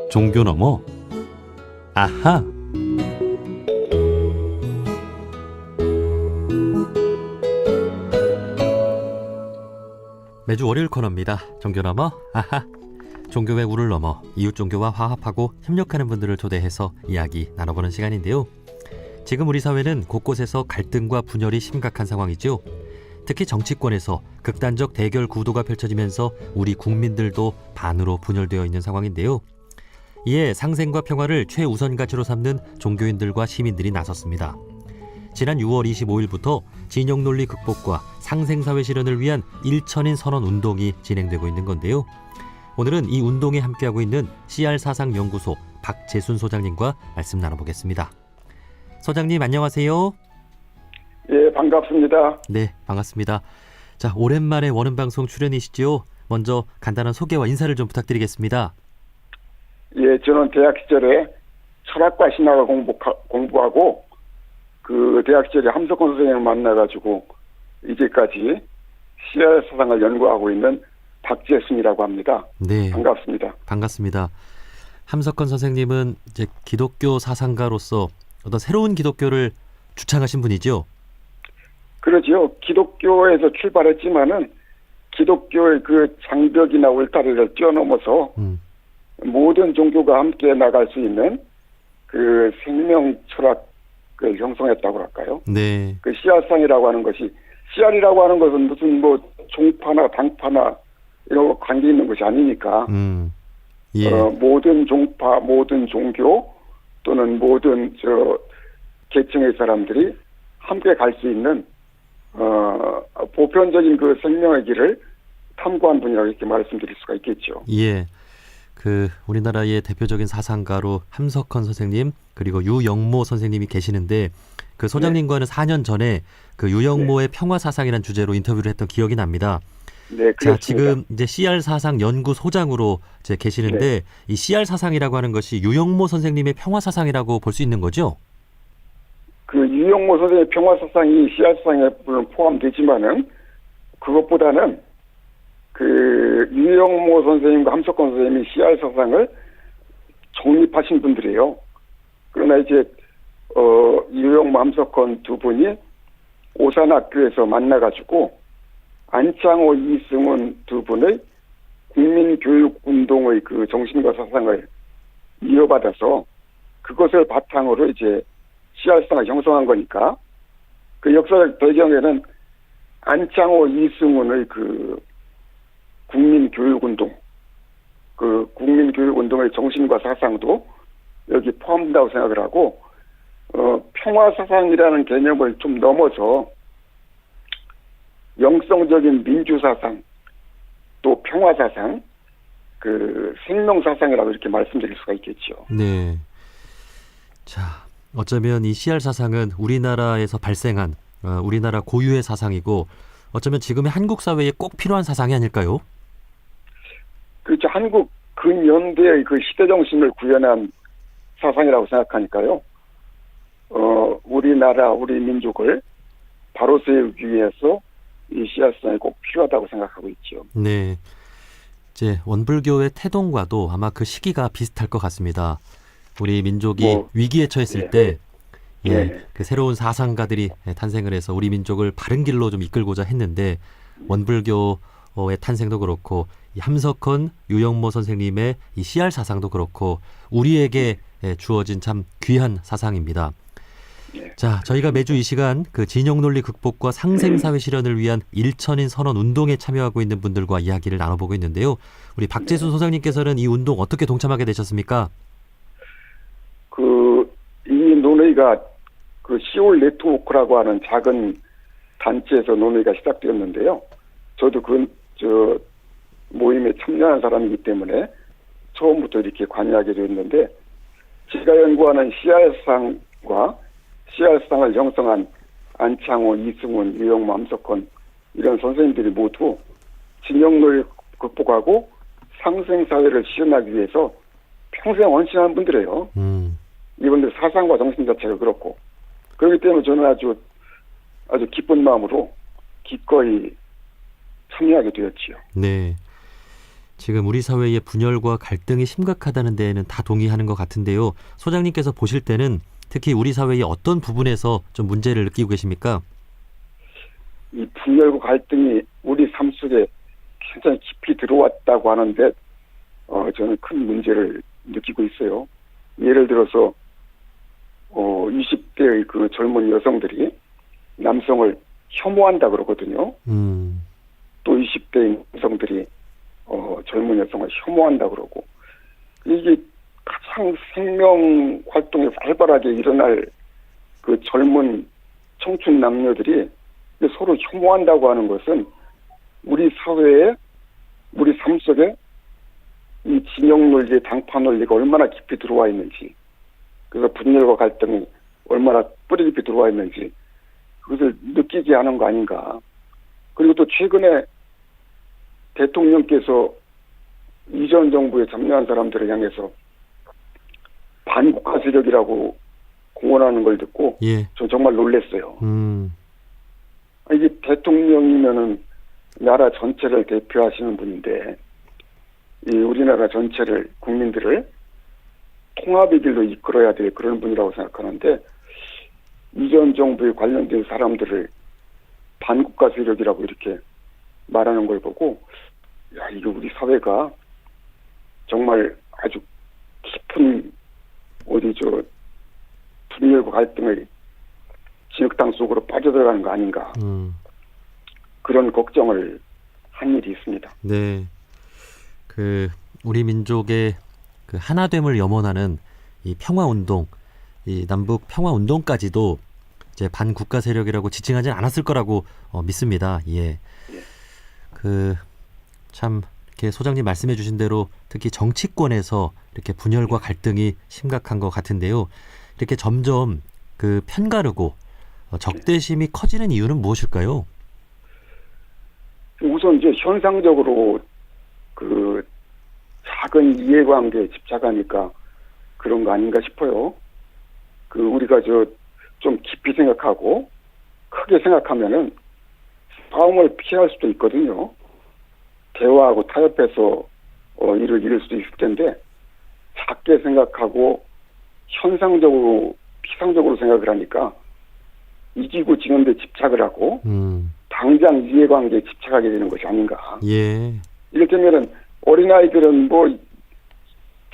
종교 너머 아하. 매주 월요일 코너입니다. 종교 너머 아하. 종교의 우를 넘어 이웃 종교와 화합하고 협력하는 분들을 초대해서 이야기 나눠보는 시간인데요. 지금 우리 사회는 곳곳에서 갈등과 분열이 심각한 상황이죠. 특히 정치권에서 극단적 대결 구도가 펼쳐지면서 우리 국민들도 반으로 분열되어 있는 상황인데요. 이에 상생과 평화를 최우선 가치로 삼는 종교인들과 시민들이 나섰습니다. 지난 6월 25일부터 진영 논리 극복과 상생사회 실현을 위한 일천인 선언 운동이 진행되고 있는 건데요. 오늘은 이 운동에 함께하고 있는 CR사상연구소 박재순 소장님과 말씀 나눠보겠습니다. 소장님 안녕하세요. 예, 반갑습니다. 네, 반갑습니다. 자, 오랜만에 원음방송 출연이시죠? 먼저 간단한 소개와 인사를 좀 부탁드리겠습니다. 예, 저는 대학 시절에 철학과 신학을 공부하고 그 대학 시절에 함석헌 선생님을 만나가지고 이제까지 CR 사상을 연구하고 있는 박재순이라고 합니다. 네, 반갑습니다. 반갑습니다. 함석헌 선생님은 이제 기독교 사상가로서 어떤 새로운 기독교를 주창하신 분이죠? 그렇죠. 기독교에서 출발했지만은 기독교의 그 장벽이나 울타리를 뛰어넘어서 모든 종교가 함께 나갈 수 있는 그 생명 철학을 형성했다고 할까요? 네. 그 CR상이라고 하는 것이, CR이라고 하는 것은 무슨 뭐 종파나 당파나 이런 거 관계 있는 것이 아니니까 예. 모든 종파, 모든 종교 또는 모든 계층의 사람들이 함께 갈 수 있는 보편적인 그 생명의 길을 탐구한 분이라고 이렇게 말씀드릴 수가 있겠죠. 예. 그 우리나라의 대표적인 사상가로 함석헌 선생님 그리고 유영모 선생님이 계시는데 그 소장님과는 4년 전에 그 유영모의 평화 사상이라는 주제로 인터뷰를 했던 기억이 납니다. 네, 그렇습니다. 자, 지금 이제 CR 사상 연구 소장으로 이제 계시는데 이 CR 사상이라고 하는 것이 유영모 선생님의 평화 사상이라고 볼 수 있는 거죠? 그 유영모 선생님의 평화 사상이 CR 사상에 물론 포함되지만은 그것보다는 그 유영모 선생님과 함석헌 선생님이 CR 사상을 정립하신 분들이에요. 그러나 이제 유영모, 함석헌 두 분이 오산학교에서 만나가지고 안창호, 이승훈 두 분의 국민교육운동의 그 정신과 사상을 이어받아서 그것을 바탕으로 이제 CR상을 형성한 거니까 그 역사적 배경에는 안창호, 이승훈의 그 국민교육운동, 그 국민교육운동의 정신과 사상도 여기 포함된다고 생각을 하고 평화사상이라는 개념을 좀 넘어서 영성적인 민주사상, 또 평화사상, 그 생명사상이라고 이렇게 말씀드릴 수가 있겠죠. 네. 자, 어쩌면 이 CR 사상은 우리나라에서 발생한 우리나라 고유의 사상이고 어쩌면 지금의 한국 사회에 꼭 필요한 사상이 아닐까요? 그렇죠. 한국 근현대의 그 시대 정신을 구현한 사상이라고 생각하니까요. 우리나라, 우리 민족을 바로 세우기 위해서 이 CR 사상이 꼭 필요하다고 생각하고 있죠. 네. 이제 원불교의 태동과도 아마 그 시기가 비슷할 것 같습니다. 우리 민족이 위기에 처했을 때 그 새로운 사상가들이 탄생을 해서 우리 민족을 바른 길로 좀 이끌고자 했는데 원불교의 탄생도 그렇고 이 함석헌, 유영모 선생님의 이 CR 사상도 그렇고 우리에게 주어진 참 귀한 사상입니다. 자, 저희가 매주 이 시간 그 진영 논리 극복과 상생사회 실현을 위한 일천인 선언 운동에 참여하고 있는 분들과 이야기를 나눠보고 있는데요. 우리 박재순 소장님께서는 이 운동 어떻게 동참하게 되셨습니까? 이 논의가 그 시올 네트워크라고 하는 작은 단체에서 논의가 시작되었는데요. 저도 저 모임에 참여한 사람이기 때문에 처음부터 이렇게 관여하게 되었는데 제가 연구하는 CR상과 CR상을 형성한 안창호, 이승훈, 유영모, 함석헌 이런 선생님들이 모두 진영론을 극복하고 상생사회를 실현하기 위해서 평생 헌신한 분들이에요. 이분들 사상과 정신 자체가 그렇고 그렇기 때문에 저는 아주 기쁜 마음으로 기꺼이 참여하게 되었지요. 네. 지금 우리 사회의 분열과 갈등이 심각하다는 데에는 다 동의하는 것 같은데요. 소장님께서 보실 때는 특히 우리 사회의 어떤 부분에서 좀 문제를 느끼고 계십니까? 이 분열과 갈등이 우리 삶 속에 굉장히 깊이 들어왔다고 하는데 저는 큰 문제를 느끼고 있어요. 예를 들어서 20대의 그 젊은 여성들이 남성을 혐오한다 그러거든요. 또 20대 여성들이 젊은 여성을 혐오한다 그러고, 이게 가장 생명 활동이 활발하게 일어날 그 젊은 청춘 남녀들이 서로 혐오한다고 하는 것은 우리 사회에, 우리 삶 속에 이 진영 논리, 당파 논리가 얼마나 깊이 들어와 있는지, 그래서 분열과 갈등이 얼마나 뿌리 깊이 들어와 있는지 그것을 느끼게 하는 거 아닌가. 그리고 또 최근에 대통령께서 이전 정부에 참여한 사람들을 향해서 반국가 세력이라고 공언하는 걸 듣고 예. 전 정말 놀랐어요. 이게 대통령이면은 나라 전체를 대표하시는 분인데, 이 우리나라 전체를, 국민들을 통합의 길로 이끌어야 될 그런 분이라고 생각하는데, 이전 정부에 관련된 사람들을 반국가 세력이라고 이렇게 말하는 걸 보고, 야, 이거 우리 사회가 정말 아주 깊은 분열과 갈등의 진흙탕 속으로 빠져들어가는 거 아닌가. 그런 걱정을 한 일이 있습니다. 네. 우리 민족의 그 하나됨을 염원하는 이 평화운동, 이 남북 평화운동까지도 이제 반국가 세력이라고 지칭하지 않았을 거라고 믿습니다. 예. 참 이렇게 소장님 말씀해 주신 대로 특히 정치권에서 이렇게 분열과 갈등이 심각한 것 같은데요. 이렇게 점점 그 편가르고 적대심이 커지는 이유는 무엇일까요? 우선 이제 현상적으로 그 작은 이해관계에 집착하니까 그런 거 아닌가 싶어요. 우리가 좀 깊이 생각하고 크게 생각하면은 싸움을 피할 수도 있거든요. 대화하고 타협해서 일을 이룰 수도 있을 텐데, 작게 생각하고 현상적으로, 피상적으로 생각을 하니까 이기고 지는 데 집착을 하고 당장 이해관계에 집착하게 되는 것이 아닌가. 예. 이를테면은 어린아이들은 뭐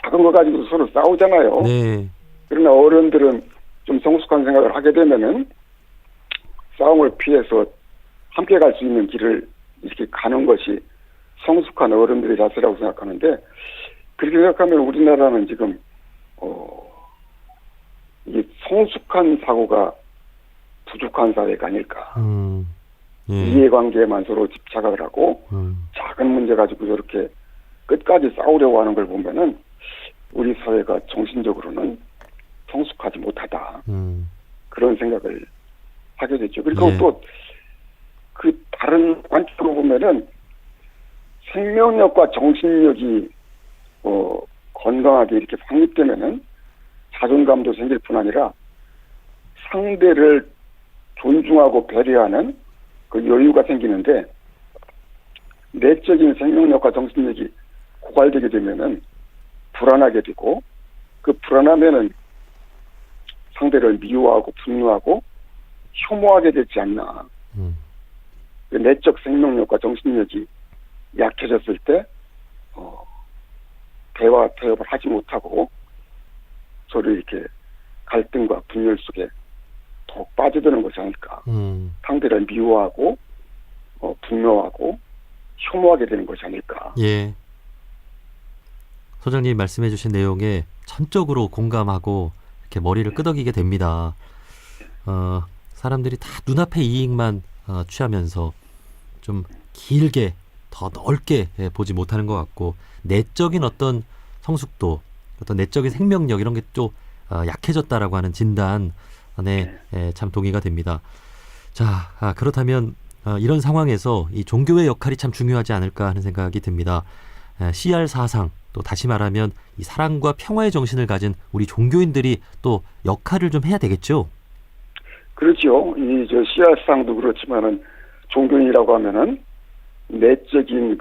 작은 거 가지고 서로 싸우잖아요. 네. 그러나 어른들은 좀 성숙한 생각을 하게 되면은 싸움을 피해서 함께 갈 수 있는 길을 이렇게 가는 것이 성숙한 어른들의 자세라고 생각하는데, 그렇게 생각하면 우리나라는 지금 이 성숙한 사고가 부족한 사회가 아닐까. 예. 이해관계에만 서로 집착을 하고 작은 문제 가지고 저렇게 끝까지 싸우려고 하는 걸 보면은 우리 사회가 정신적으로는 성숙하지 못하다. 그런 생각을 하게 됐죠. 그리고 예. 또 그 다른 관점으로 보면은 생명력과 정신력이 건강하게 이렇게 확립되면은 자존감도 생길 뿐 아니라 상대를 존중하고 배려하는 그 여유가 생기는데, 내적인 생명력과 정신력이 고갈되게 되면은 불안하게 되고, 그 불안하면은 상대를 미워하고 분노하고 혐오하게 되지 않나. 그 내적 생명력과 정신력이 약해졌을 때 대화 타협을 하지 못하고 서로 이렇게 갈등과 분열 속에 더욱 빠져드는 것이 아닐까. 상대를 미워하고 분노하고 혐오하게 되는 것이 아닐까. 예. 소장님 말씀해 주신 내용에 전적으로 공감하고 이렇게 머리를 끄덕이게 됩니다. 사람들이 다 눈앞의 이익만 취하면서 좀 길게 더 넓게 보지 못하는 것 같고, 내적인 어떤 성숙도, 어떤 내적인 생명력 이런 게 또 약해졌다라고 하는 진단에 참 동의가 됩니다. 자, 그렇다면 이런 상황에서 이 종교의 역할이 참 중요하지 않을까 하는 생각이 듭니다. CR 사상, 또 다시 말하면 이 사랑과 평화의 정신을 가진 우리 종교인들이 또 역할을 좀 해야 되겠죠? 그렇죠. CR 사상도 그렇지만은 종교인이라고 하면은 내적인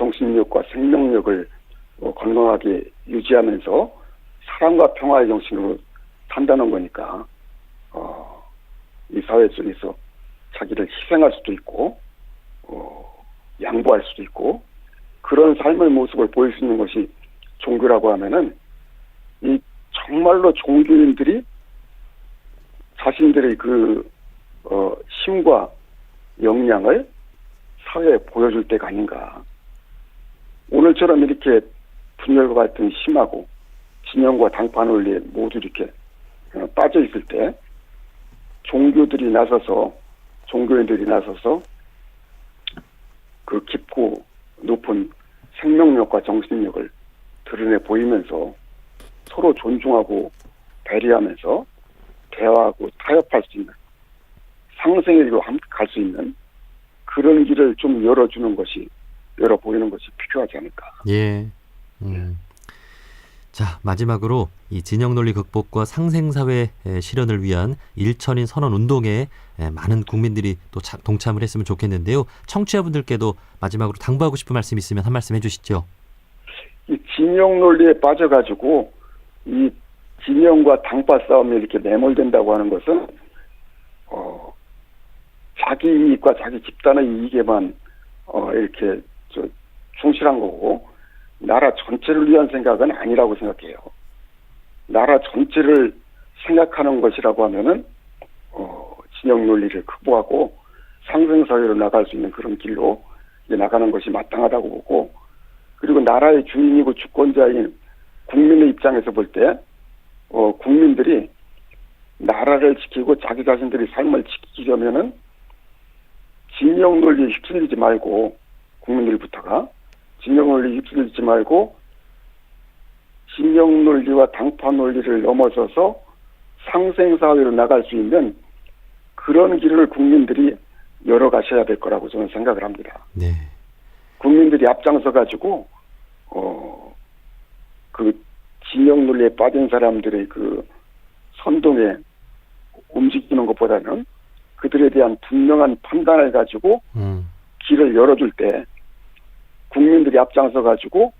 정신력과 생명력을 건강하게 유지하면서 사랑과 평화의 정신으로 산다는 거니까 이 사회 속에서 자기를 희생할 수도 있고 양보할 수도 있고 그런 삶의 모습을 보일 수 있는 것이 종교라고 하면은 이 정말로 종교인들이 자신들의 그 힘과 역량을 사회에 보여줄 때가 아닌가. 오늘처럼 이렇게 분열과 갈등이 심하고 진영과 당파 논리에 모두 이렇게 빠져 있을 때 종교인들이 나서서 그 깊고 높은 생명력과 정신력을 드러내 보이면서 서로 존중하고 배려하면서 대화하고 타협할 수 있는 상생의 길로 함께 갈 수 있는 그런 길을 좀 열어 보이는 것이 필요하지 않을까. 예. 자, 마지막으로 이 진영 논리 극복과 상생사회 실현을 위한 일천인 선언 운동에 많은 국민들이 또 동참을 했으면 좋겠는데요. 청취자분들께도 마지막으로 당부하고 싶은 말씀 있으면 한 말씀 해주시죠. 이 진영 논리에 빠져가지고 이 진영과 당파 싸움에 이렇게 매몰된다고 하는 것은 자기 이익과 자기 집단의 이익에만 이렇게 충실한 거고 나라 전체를 위한 생각은 아니라고 생각해요. 나라 전체를 생각하는 것이라고 하면은 진영 논리를 극복하고 상생사회로 나갈 수 있는 그런 길로 나가는 것이 마땅하다고 보고 그리고 나라의 주인이고 주권자인 국민의 입장에서 볼 때 국민들이 나라를 지키고 자기 자신들의 삶을 지키려면은 진영 논리에 휩쓸리지 말고 국민들부터가 진영 논리에 휩쓸리지 말고 진영 논리와 당파 논리를 넘어서서 상생사회로 나갈 수 있는 그런 길을 국민들이 열어가셔야 될 거라고 저는 생각을 합니다. 네. 국민들이 앞장서 가지고 그 진영 논리에 빠진 사람들의 그 선동에 움직이는 것보다는 그들에 대한 분명한 판단을 가지고 길을 열어줄 때 국민들이 앞장서 가지고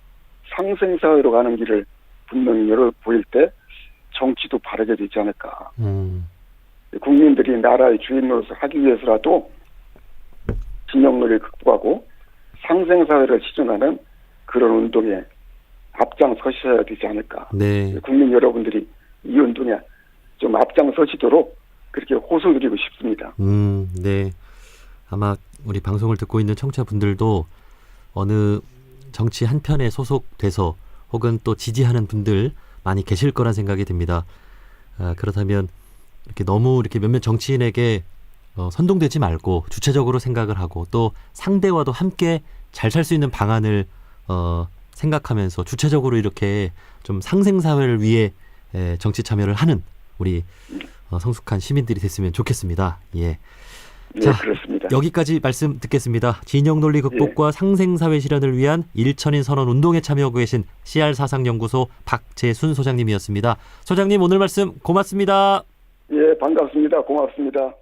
상생사회로 가는 길을 분명히 열어 보일 때 정치도 바르게 되지 않을까. 국민들이 나라의 주인으로서 하기 위해서라도 진영 논리를 극복하고 상생사회를 실현하는 그런 운동에 앞장서셔야 되지 않을까. 네. 국민 여러분들이 이 운동에 좀 앞장서시도록 그렇게 호소드리고 싶습니다. 네. 아마 우리 방송을 듣고 있는 청취자분들도 어느 정치 한편에 소속돼서 혹은 또 지지하는 분들 많이 계실 거란 생각이 듭니다. 그렇다면 이렇게 너무 이렇게 몇몇 정치인에게 선동되지 말고 주체적으로 생각을 하고 또 상대와도 함께 잘 살 수 있는 방안을 생각하면서 주체적으로 이렇게 좀 상생사회를 위해 정치 참여를 하는 우리 성숙한 시민들이 됐으면 좋겠습니다. 예. 네, 자, 그렇습니다. 여기까지 말씀 듣겠습니다. 진영 논리 극복과 상생사회 실현을 위한 일천인 선언 운동에 참여하고 계신 CR 사상연구소 박재순 소장님이었습니다. 소장님 오늘 말씀 고맙습니다. 예, 반갑습니다. 고맙습니다.